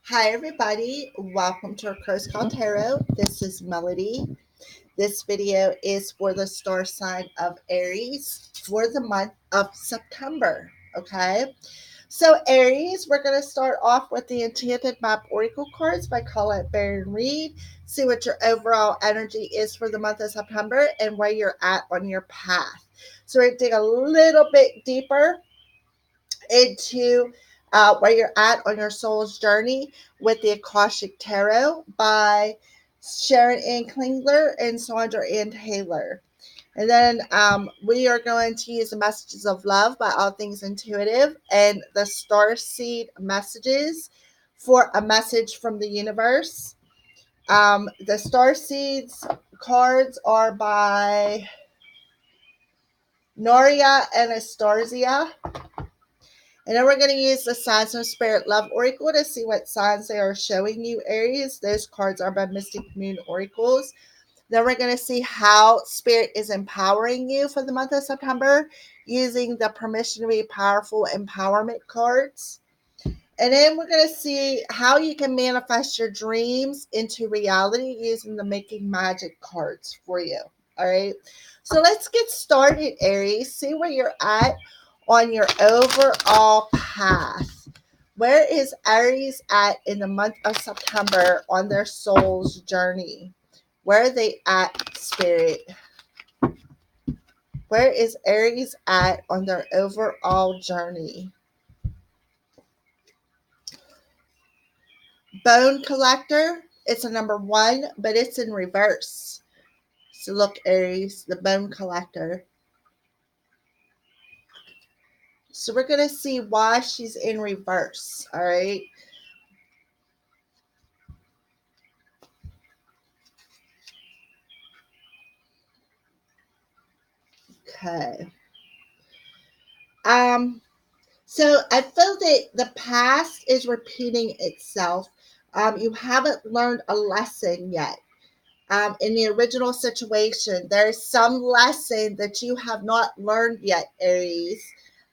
Hi, everybody. Welcome to our Cross Call Tarot. This is Melody. This video is for the star sign of Aries for the month of September. Okay. So, Aries, we're going to start off with the Enchanted Map Oracle cards by Colette Baron Reed. See what your overall energy is for the month of September and where you're at on your path. So, we're going to dig a little bit deeper into where you're at on your soul's journey with the Akashic Tarot by Sharon Ann Klingler and Sandra Ann Taylor. And then we are going to use the messages of love by All Things Intuitive and the Star Seed messages for a message from the universe. The Star Seeds cards are by Noria and Astarsia. And then we're going to use the Signs of Spirit Love Oracle to see what signs they are showing you, Aries. Those cards are by Mystic Moon Oracles. Then we're going to see how Spirit is empowering you for the month of September using the Permission to Be Powerful Empowerment cards. And then we're going to see how you can manifest your dreams into reality using the Making Magic cards for you. All right. So let's get started, Aries. See where you're at on your overall path. Where is Aries at in the month of September on their soul's journey? Where are they at, Spirit? Where is Aries at on their overall journey? Bone Collector, it's a number 1, but it's in reverse. So look, Aries, the Bone Collector. So we're going to see why she's in reverse, all right? Okay. So I feel that the past is repeating itself. You haven't learned a lesson yet. In the original situation, there's some lesson that you have not learned yet, Aries.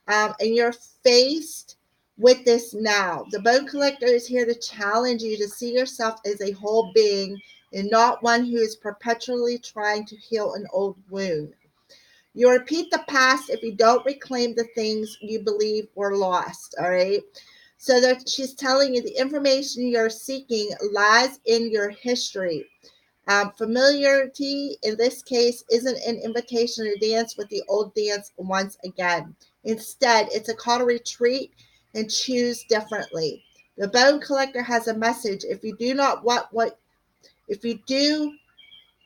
And you're faced with this now. The Bone Collector is here to challenge you to see yourself as a whole being and not one who is perpetually trying to heal an old wound. You repeat the past if you don't reclaim the things you believe were lost, all right? So that she's telling you the information you're seeking lies in your history. Familiarity in this case isn't an invitation to dance with the old dance once again. Instead, it's a call to retreat and choose differently. The Bone Collector has a message. If you do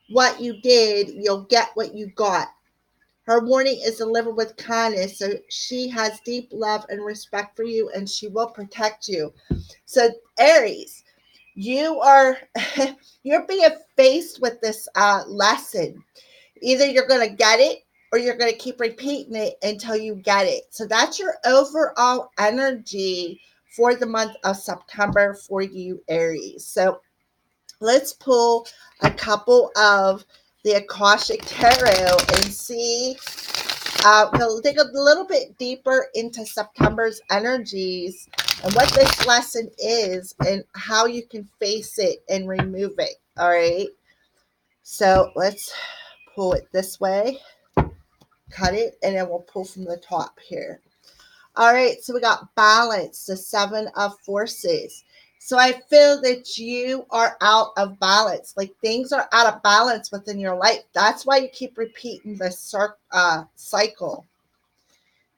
what you did, you'll get what you got. Her warning is delivered with kindness, so she has deep love and respect for you, and she will protect you. So, Aries, you are you're being faced with this lesson. Either you're going to get it or you're going to keep repeating it until you get it. So that's your overall energy for the month of September for you, Aries. So let's pull a couple of the Akashic Tarot and see. We'll dig a little bit deeper into September's energies and what this lesson is and how you can face it and remove it. All right. So let's pull it this way, cut it, and then we'll pull from the top here. All right. So we got balance, the 7 of forces. So I feel that you are out of balance. Like things are out of balance within your life. That's why you keep repeating this cycle.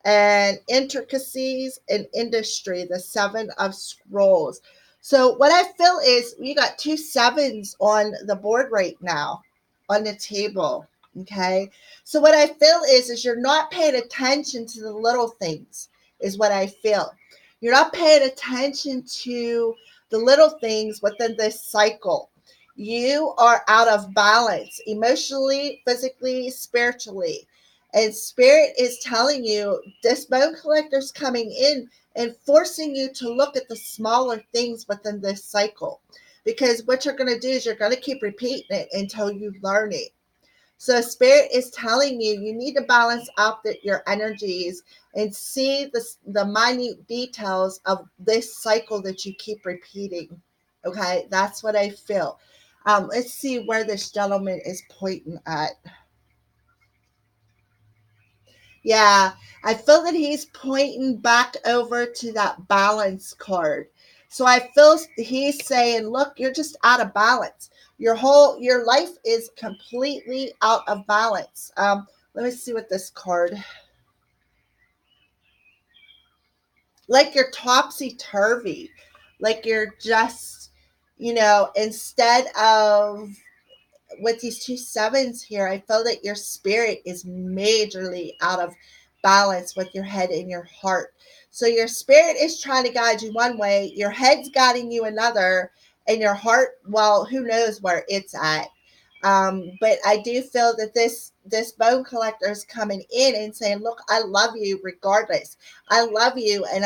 And intricacies in industry, the 7 of scrolls. So what I feel is we got 2 sevens on the board right now on the table. Okay. So what I feel is you're not paying attention to the little things is what I feel. You're not paying attention to the little things within this cycle. You are out of balance emotionally, physically, spiritually. And spirit is telling you this Bone Collector's coming in and forcing you to look at the smaller things within this cycle. Because what you're going to do is you're going to keep repeating it until you learn it. So Spirit is telling you you need to balance out your energies and see the minute details of this cycle that you keep repeating. Okay, that's what I feel. Let's see where this gentleman is pointing at. Yeah, I feel that he's pointing back over to that balance card. So I feel he's saying, look, you're just out of balance. Your life is completely out of balance. Let me see what this card, like you're topsy turvy, like you're just, instead of, with these two sevens here, I feel that your spirit is majorly out of balance with your head and your heart. So your spirit is trying to guide you one way, your head's guiding you another, and your heart, well, who knows where it's at. But I do feel that this bone collector is coming in and saying, look, I love you regardless. I love you, and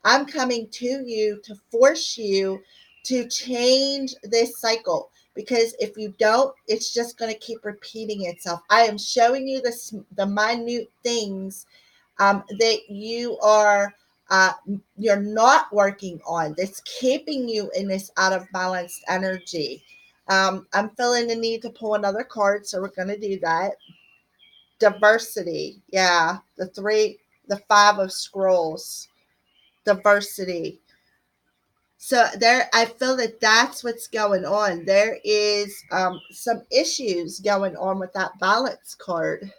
I'm coming to you to force you to change this cycle, because if you don't, it's just going to keep repeating itself. I am showing you the minute things that uh, you're not working on, that's keeping you in this out of balanced energy. I'm feeling the need to pull another card, so we're going to do that. Diversity, yeah, the five of scrolls, diversity. So there, I feel that that's what's going on. There is some issues going on with that balance card.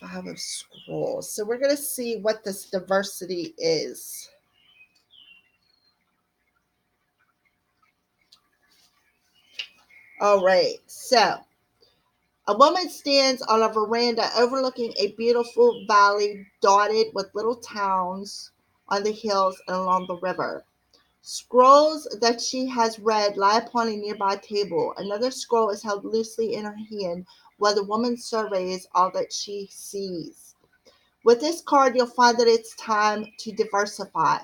Five of scrolls. So we're going to see what this diversity is. All right. So a woman stands on a veranda overlooking a beautiful valley dotted with little towns on the hills and along the river. Scrolls that she has read lie upon a nearby table. Another scroll is held loosely in her hand while the woman surveys all that she sees. With this card, you'll find that it's time to diversify.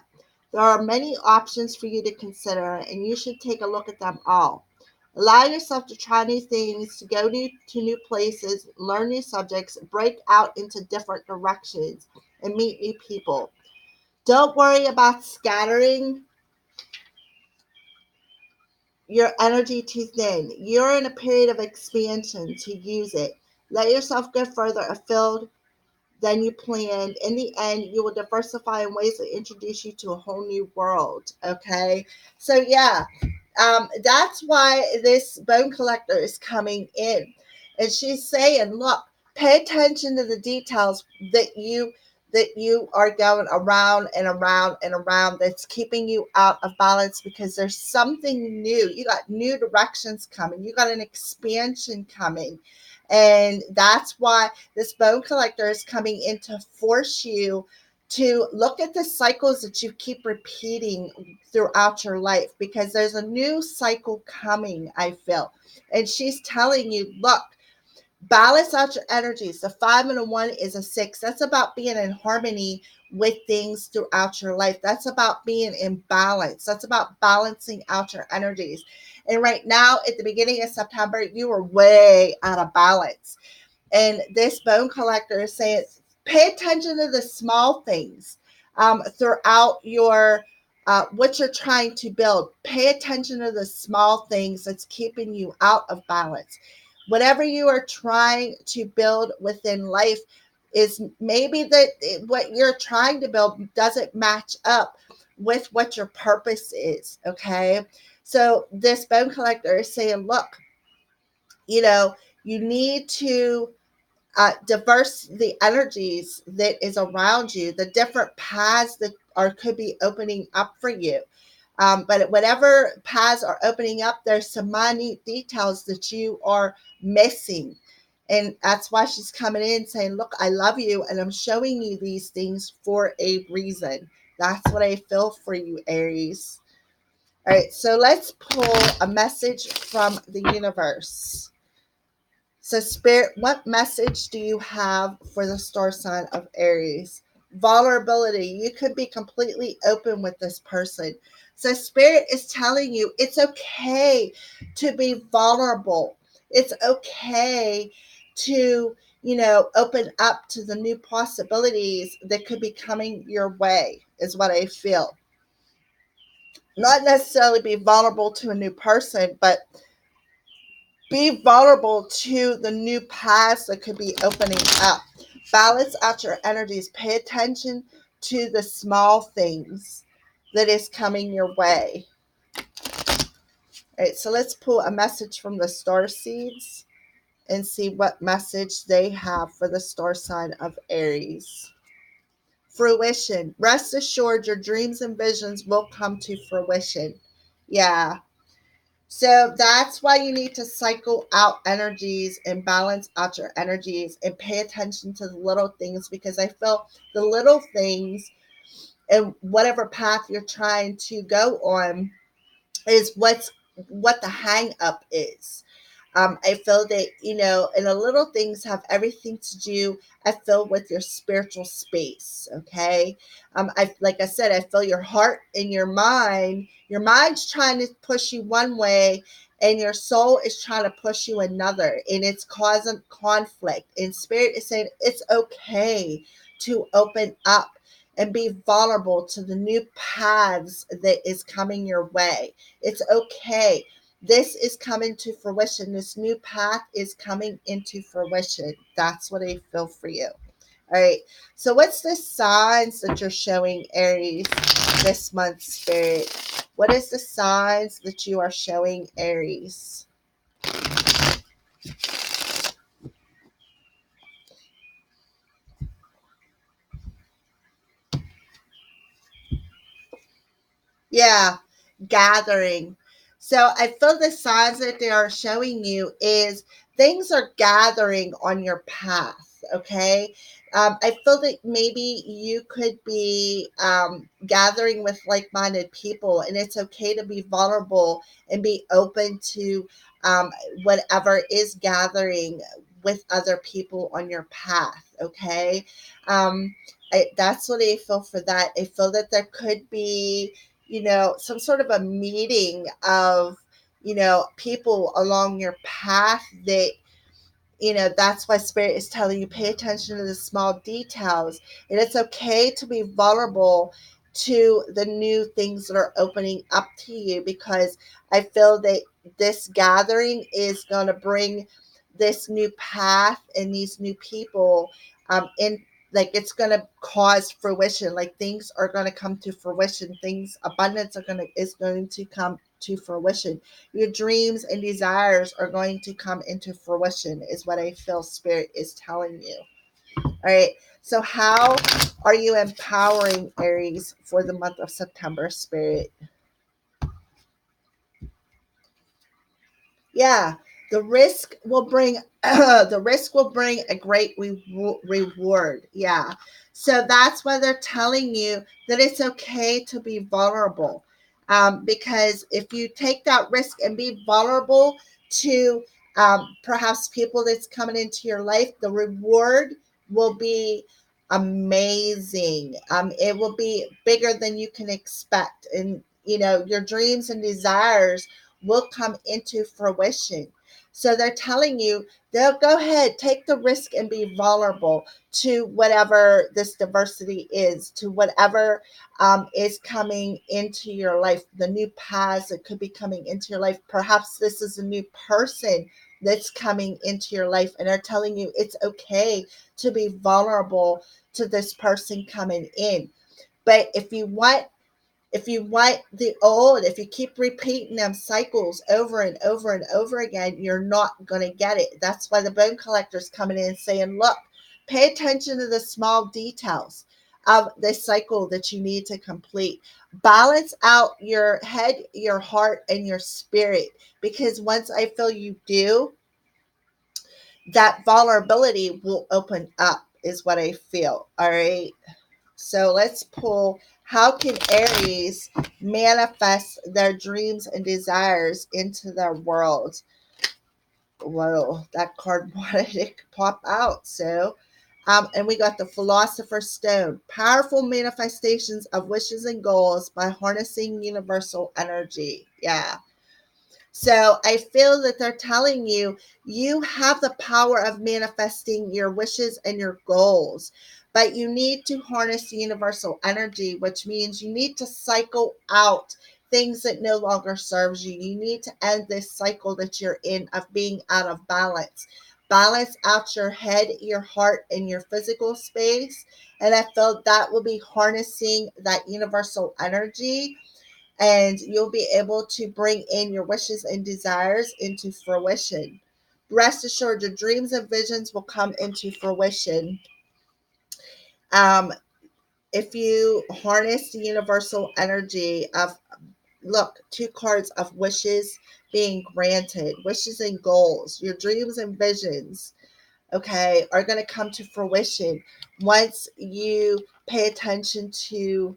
There are many options for you to consider, and you should take a look at them all. Allow yourself to try new things, to go to new places, learn new subjects, break out into different directions, and meet new people. Don't worry about scattering your energy too thin. You're in a period of expansion to use it. Let yourself go further afield than you planned. In the end, you will diversify in ways that introduce you to a whole new world. Okay. So, yeah, that's why this bone collector is coming in. And she's saying, look, pay attention to the details that you are going around and around and around, that's keeping you out of balance, because there's something new. You got new directions coming. You got an expansion coming. And that's why this bone collector is coming in to force you to look at the cycles that you keep repeating throughout your life, because there's a new cycle coming, I feel. And she's telling you, look, balance out your energies. The five and a one is a six. That's about being in harmony with things throughout your life. That's about being in balance. That's about balancing out your energies. And right now, at the beginning of September, you are way out of balance. And this bone collector is saying, pay attention to the small things throughout your what you're trying to build. Pay attention to the small things that's keeping you out of balance. Whatever you are trying to build within life is maybe that what you're trying to build doesn't match up with what your purpose is. Okay. So this bone collector is saying, look, you know, you need to diverse the energies that is around you, the different paths that are could be opening up for you. But whatever paths are opening up, there's some minute details that you are missing. And that's why she's coming in saying, look, I love you, and I'm showing you these things for a reason. That's what I feel for you, Aries. All right, so let's pull a message from the universe. So, Spirit, what message do you have for the star sign of Aries? vulnerability. You could be completely open with this person. So spirit is telling you it's okay to be vulnerable. It's okay to, open up to the new possibilities that could be coming your way, is what I feel. Not necessarily be vulnerable to a new person, but be vulnerable to the new paths that could be opening up. Balance out your energies. Pay attention to the small things that is coming your way. All right, so let's pull a message from the star seeds and see what message they have for the star sign of Aries. Fruition. Rest assured, your dreams and visions will come to fruition. Yeah. So that's why you need to cycle out energies and balance out your energies and pay attention to the little things, because I feel the little things and whatever path you're trying to go on is what the hang up is. I feel that, and the little things have everything to do, I feel, with your spiritual space. Okay. Like I said, I feel your heart and your mind's trying to push you one way and your soul is trying to push you another, and it's causing conflict. And spirit is saying it's okay to open up and be vulnerable to the new paths that is coming your way. It's okay. This is coming to fruition. This new path is coming into fruition. That's what I feel for you. All right. So, what's the signs that you're showing, Aries, this month, Spirit? What is the signs that you are showing, Aries? Yeah, gathering. So I feel the signs that they are showing you is things are gathering on your path. Okay. I feel that maybe you could be gathering with like minded people, and it's okay to be vulnerable and be open to um, whatever is gathering with other people on your path. Okay. That's what I feel for that. I feel that there could be, some sort of a meeting of, people along your path that, that's why spirit is telling you pay attention to the small details. And it's okay to be vulnerable to the new things that are opening up to you, because I feel that this gathering is going to bring this new path and these new people in. Like, it's going to cause fruition. Like, things are going to come to fruition. Things, abundance is going to come to fruition. Your dreams and desires are going to come into fruition, is what I feel spirit is telling you. All right. So how are you empowering Aries for the month of September, spirit? Yeah, the risk will bring the risk will bring a great reward. Yeah. So that's why they're telling you that it's okay to be vulnerable. Because if you take that risk and be vulnerable to perhaps people that's coming into your life, the reward will be amazing. It will be bigger than you can expect. And, your dreams and desires will come into fruition. So they're telling you, they'll go ahead, take the risk and be vulnerable to whatever this diversity is, to whatever is coming into your life, the new paths that could be coming into your life. Perhaps this is a new person that's coming into your life, and they're telling you it's okay to be vulnerable to this person coming in. But if you want the old, if you keep repeating them cycles over and over and over again, you're not going to get it. That's why the bone collector's coming in and saying, look, pay attention to the small details of the cycle that you need to complete. Balance out your head, your heart, and your spirit, because once I feel you do, that vulnerability will open up, is what I feel. All right. So let's pull, how can Aries manifest their dreams and desires into their world? Whoa, that card wanted to pop out. So And we got the Philosopher's Stone, powerful manifestations of wishes and goals by harnessing universal energy. Yeah. So I feel that they're telling you you have the power of manifesting your wishes and your goals, but you need to harness universal energy, which means you need to cycle out things that no longer serves you. You need to end this cycle that you're in of being out of balance. Balance out your head, your heart, and your physical space. And I feel that will be harnessing that universal energy, and you'll be able to bring in your wishes and desires into fruition. Rest assured, your dreams and visions will come into fruition. Um, if you harness the universal energy of, look, two cards of wishes being granted, wishes and goals, your dreams and visions, okay, are going to come to fruition once you pay attention to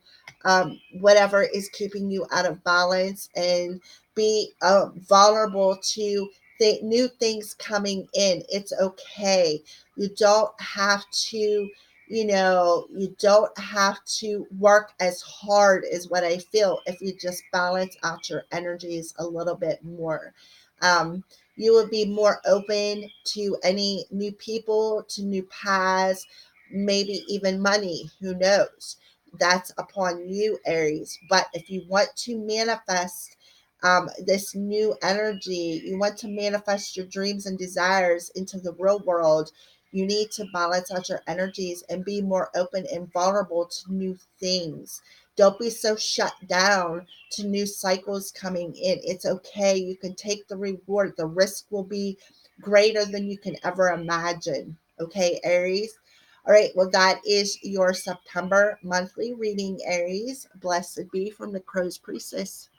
whatever is keeping you out of balance, and be vulnerable to new things coming in. It's okay. You don't have to, you don't have to work as hard, is what I feel, if you just balance out your energies a little bit more. You will be more open to any new people, to new paths, maybe even money. Who knows? That's upon you, Aries. But if you want to manifest this new energy, you want to manifest your dreams and desires into the real world, you need to balance out your energies and be more open and vulnerable to new things. Don't be so shut down to new cycles coming in. It's okay. You can take the reward. The risk will be greater than you can ever imagine. Okay, Aries? All right, well, that is your September monthly reading, Aries. Blessed be from the Crow's Priestess.